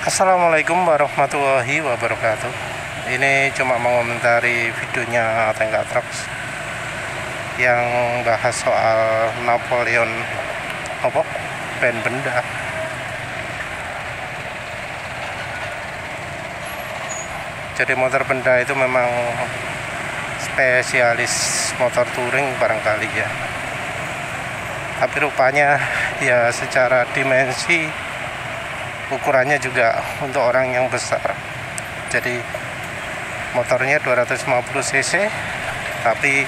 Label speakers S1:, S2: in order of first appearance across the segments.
S1: Assalamualaikum warahmatullahi wabarakatuh. Ini cuma mengomentari videonya Tengka Trucks yang bahas soal Napoleon band benda. Jadi motor benda itu memang spesialis motor touring barangkali ya. Tapi rupanya ya secara dimensi ukurannya juga untuk orang yang besar. Jadi motornya 250 cc, tapi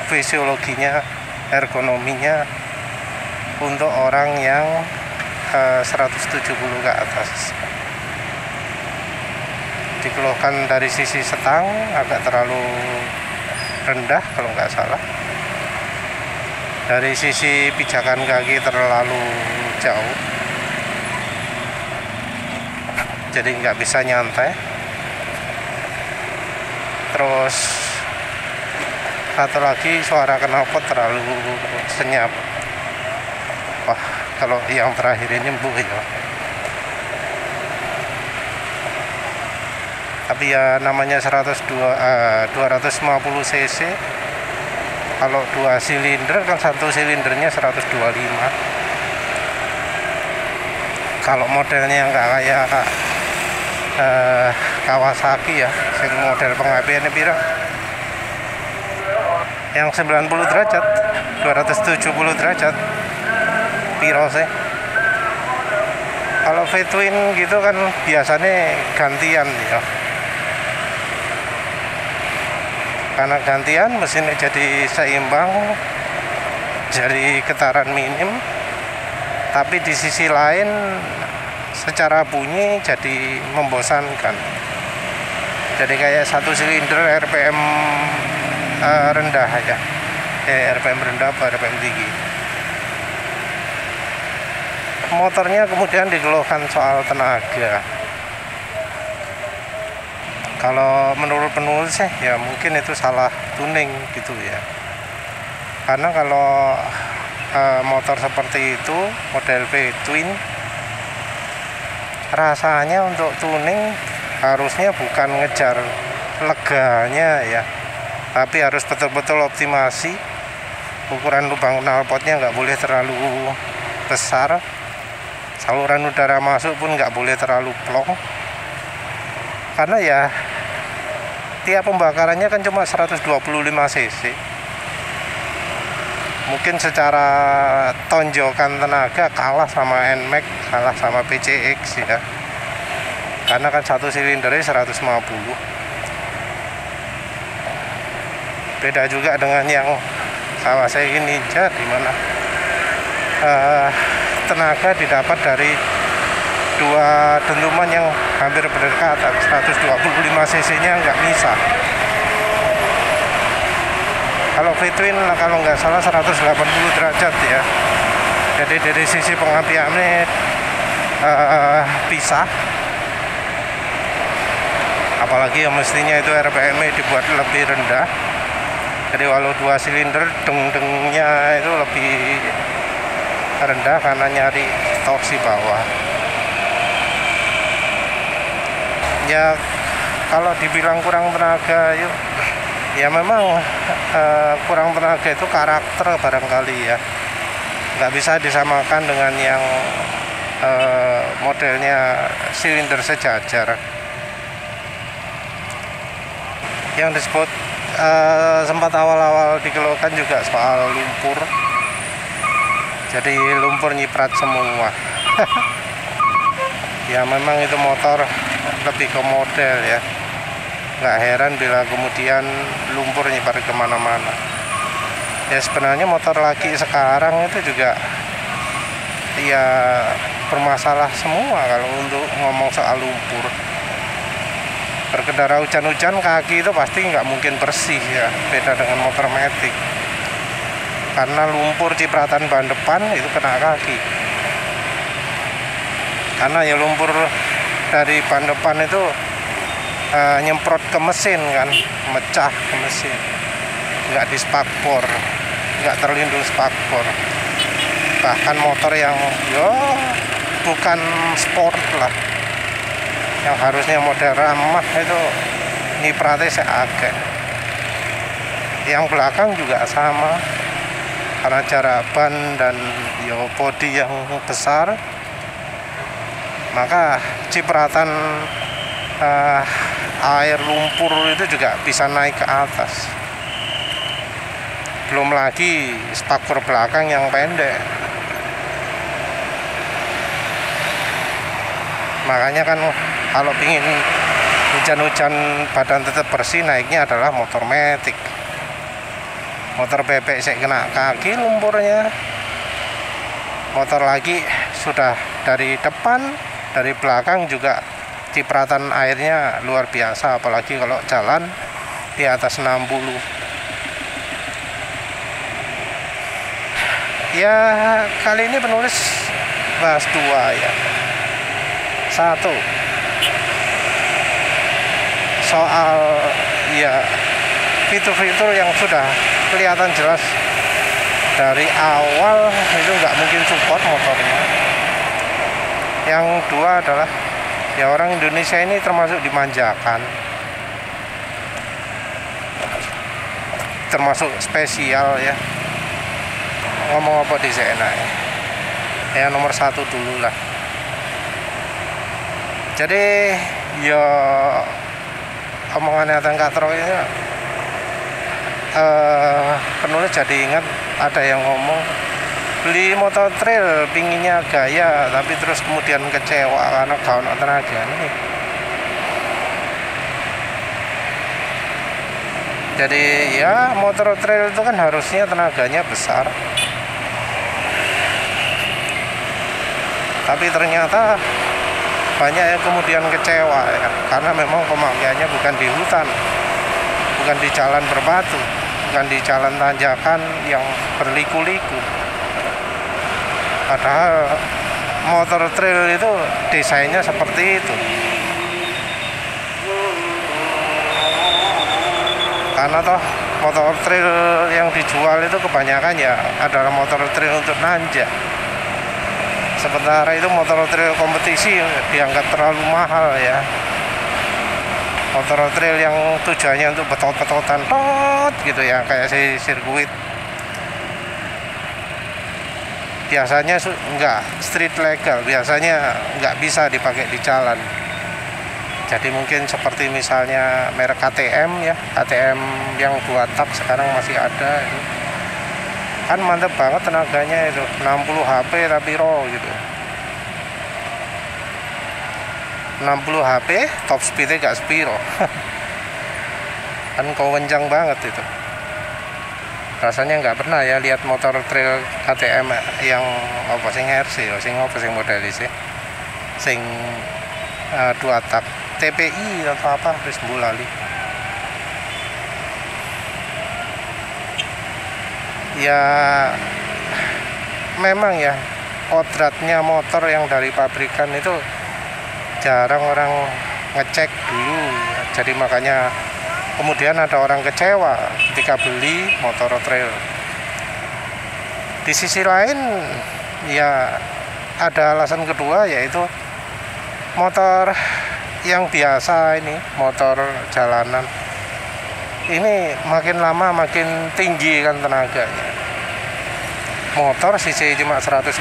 S1: fisiologinya, ergonominya untuk orang yang 170 ke atas. Dikeluhkan dari sisi setang agak terlalu rendah kalau nggak salah. Dari sisi pijakan kaki terlalu jauh, jadi nggak bisa nyantai. Terus satu lagi, suara knalpot terlalu senyap. Wah, kalau yang terakhir ini empuk ya. Tapi ya namanya 250 cc. Kalau 2 silinder kan satu silindernya 125. Kalau modelnya nggak kayak Kawasaki ya, model pengapiannya pira? Yang 90 derajat, 270 derajat, piro sih? Kalau V-twin gitu kan biasanya gantian ya. Karena gantian mesinnya jadi seimbang, jadi getaran minim, tapi di sisi lain secara bunyi jadi membosankan. Jadi kayak satu silinder RPM rendah aja, RPM rendah apa RPM tinggi. Motornya kemudian dikeluhkan soal tenaga. Kalau menurut penulis ya mungkin itu salah tuning gitu ya. Karena kalau motor seperti itu model V-twin, rasanya untuk tuning harusnya bukan ngejar leganya ya, tapi harus betul-betul optimasi. Ukuran lubang knalpotnya nggak boleh terlalu besar, saluran udara masuk pun nggak boleh terlalu plong. Karena ya tiap pembakarannya kan cuma 125 cc. Mungkin secara tonjokan tenaga kalah sama NMAX, kalah sama PCX ya. Karena kan satu silindernya 150. Beda juga dengan yang Kawasaki Ninja, di mana tenaga didapat dari dua dentuman yang hampir berdekatan. 125 cc nya nggak bisa. Kalau V-twin kalau nggak salah 180 derajat ya. Jadi dari sisi pengapiannya pisah. Apalagi yang mestinya itu RPM nya dibuat lebih rendah. Jadi walau 2 silinder deng-dengnya itu lebih rendah karena nyari torsi bawah. Ya kalau dibilang kurang tenaga ya memang kurang tenaga itu karakter barangkali ya, nggak bisa disamakan dengan yang modelnya silinder sejajar. Yang disebut sempat awal-awal dikeluhkan juga soal lumpur, jadi lumpur nyiprat semua. Ya memang itu motor lebih ke model ya, nggak heran bila kemudian lumpur nyebar kemana-mana. Ya sebenarnya motor laki sekarang itu juga ya bermasalah semua kalau untuk ngomong soal lumpur. Berkendara hujan-hujan kaki itu pasti nggak mungkin bersih ya, beda dengan motor matic. Karena lumpur cipratan ban depan itu kena kaki. Karena ya lumpur dari ban depan itu nyemprot ke mesin kan, mecah ke mesin, nggak di spakbor, nggak terlindung spakbor. Bahkan motor yang bukan sport lah, yang harusnya model ramah itu nyipratnya seagak. Yang belakang juga sama, karena jarak ban dan bodi yang besar, maka cipratan air lumpur itu juga bisa naik ke atas. Belum lagi spakbor belakang yang pendek. Makanya kan kalau ingin hujan-hujan badan tetap bersih, naiknya adalah motor matic. Motor bebek saya kena kaki lumpurnya, motor lagi sudah dari depan, dari belakang juga cipratan airnya luar biasa, apalagi kalau jalan di atas 60. Ya, kali ini penulis bahas dua ya. Satu, soal ya fitur-fitur yang sudah kelihatan jelas dari awal itu nggak mungkin support motornya. Yang dua adalah ya orang Indonesia ini termasuk dimanjakan, termasuk spesial ya. Ngomong apa di sana ya, nomor satu dulu lah. Jadi ya omongannya Teng Katro ini penulis jadi ingat ada yang ngomong beli motor trail pinginnya gaya, tapi terus kemudian kecewa karena gak ono tenaga nih. Jadi ya motor trail itu kan harusnya tenaganya besar, tapi ternyata banyak yang kemudian kecewa ya, karena memang pemakaiannya bukan di hutan, bukan di jalan berbatu, bukan di jalan tanjakan yang berliku-liku. Padahal motor trail itu desainnya seperti itu. Karena toh motor trail yang dijual itu kebanyakan ya adalah motor trail untuk nanjak. Sementara itu motor trail kompetisi dianggap terlalu mahal ya. Motor trail yang tujuannya untuk betot-betotan gitu ya, kayak si sirkuit. Biasanya enggak street legal, biasanya nggak bisa dipakai di jalan. Jadi mungkin seperti misalnya merek KTM ya, KTM yang 2 tak sekarang masih ada itu. Kan mantep banget tenaganya itu, 60 HP tapi raw gitu. 60 HP top speednya gak spiro. Kan kewencang banget itu. Rasanya nggak pernah ya lihat motor trail KTM yang apa sing RC, sing apa sing model sih, sing 2 tak TPI atau apa, terus bulali. Ya memang ya kodratnya motor yang dari pabrikan itu jarang orang ngecek dulu, jadi makanya kemudian ada orang kecewa ketika beli motor trail. Di sisi lain ya ada alasan kedua, yaitu motor yang biasa ini, motor jalanan ini makin lama makin tinggi kan tenaganya. Motor cc cuma 150,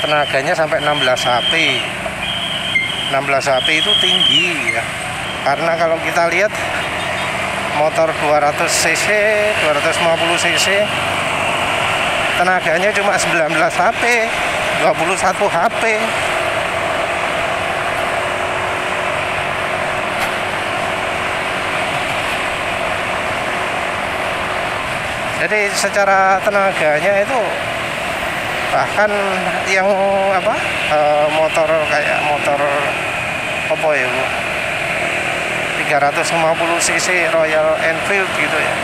S1: tenaganya sampai 16 HP. 16 HP itu tinggi ya, karena kalau kita lihat motor 200 cc, 250 cc tenaganya cuma 19 HP, 21 HP. Jadi secara tenaganya itu bahkan yang apa motor kayak motor apa ya Bu, 350 cc Royal Enfield gitu ya,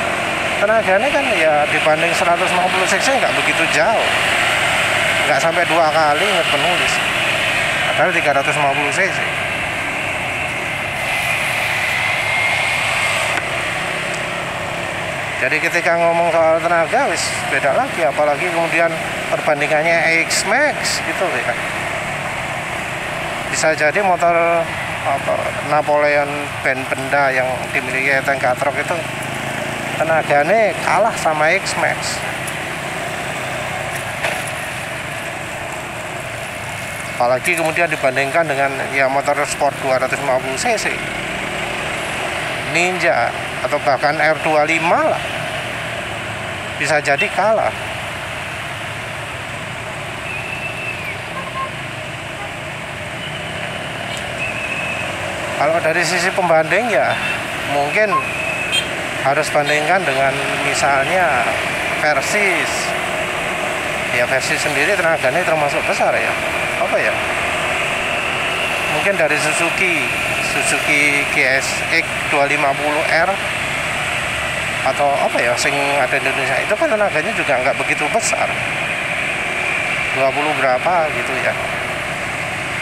S1: tenaganya kan ya dibanding 150 cc nggak begitu jauh, nggak sampai 2 kali ingat penulis, padahal 350 cc. Jadi ketika ngomong soal tenaga wis beda lagi, apalagi kemudian perbandingannya X-Max gitu ya. Bisa jadi motor Napoleon band benda yang dimiliki Ethan Catrock itu tenaganya kalah sama X-Max. Apalagi kemudian dibandingkan dengan ya motor sport 250 cc Ninja atau bahkan R25 lah, bisa jadi kalah. Kalau dari sisi pembanding ya mungkin harus bandingkan dengan misalnya Versys. Ya Versys sendiri tenaganya termasuk besar ya. Apa ya? Mungkin dari Suzuki GSX 250R atau apa ya sing ada di Indonesia, itu kan tenaganya juga nggak begitu besar, 20 berapa gitu ya.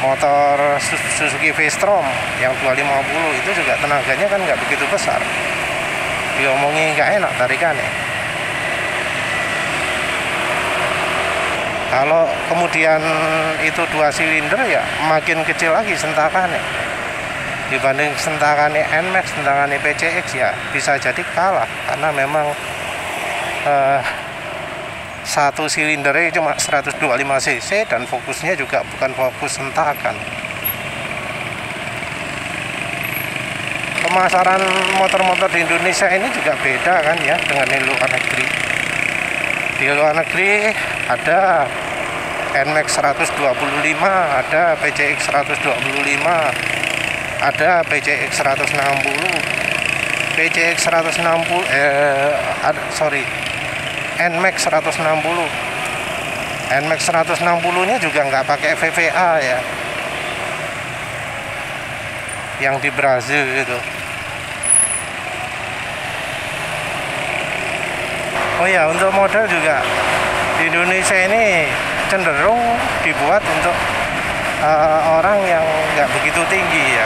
S1: Motor Suzuki V-Strom yang 250 itu juga tenaganya kan nggak begitu besar, diomongin nggak enak tarikannya. Kalau kemudian itu 2 silinder ya makin kecil lagi sentakannya dibanding sentakannya NMAX, sentakannya PCX ya bisa jadi kalah karena memang satu silindernya cuma 125 cc dan fokusnya juga bukan fokus sentakan. Pemasaran motor-motor di Indonesia ini juga beda kan ya dengan di luar negeri. Di luar negeri ada NMAX 125, ada PCX 125, ada PCX 160, PCX 160, NMAX 160. NMAX 160 nya juga nggak pakai VVA ya, yang di Brazil gitu. Oh ya, untuk model juga di Indonesia ini cenderung dibuat untuk orang yang nggak begitu tinggi ya.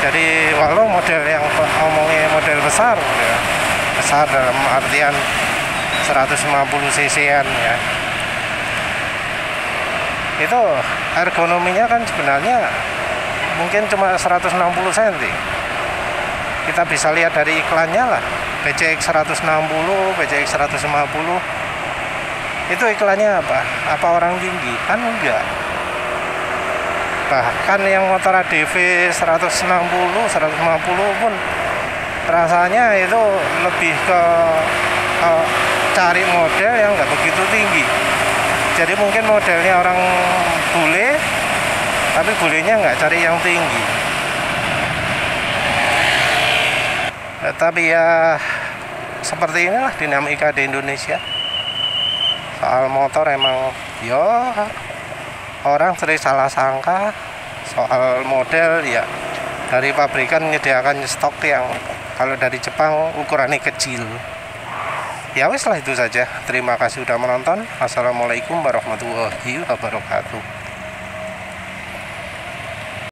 S1: Jadi walau model yang ngomongnya model besar ya, besar dalam artian 150 cc-an ya, itu ergonominya kan sebenarnya mungkin cuma 160 cm. Kita bisa lihat dari iklannya lah, PCX 160, PCX 150 itu iklannya apa orang tinggi? Kan enggak. Bahkan yang motor ADV 160, 150 pun rasanya itu lebih ke cari model yang nggak begitu tinggi. Jadi mungkin modelnya orang bule, tapi bulenya nggak cari yang tinggi. Tapi ya seperti inilah dinamika di Indonesia. Soal motor emang yo orang sering salah sangka soal model ya, dari pabrikan menyediakan stok yang kalau dari Jepang ukurannya kecil. Ya wes lah, itu saja. Terima kasih sudah menonton. Assalamualaikum warahmatullahi wabarakatuh.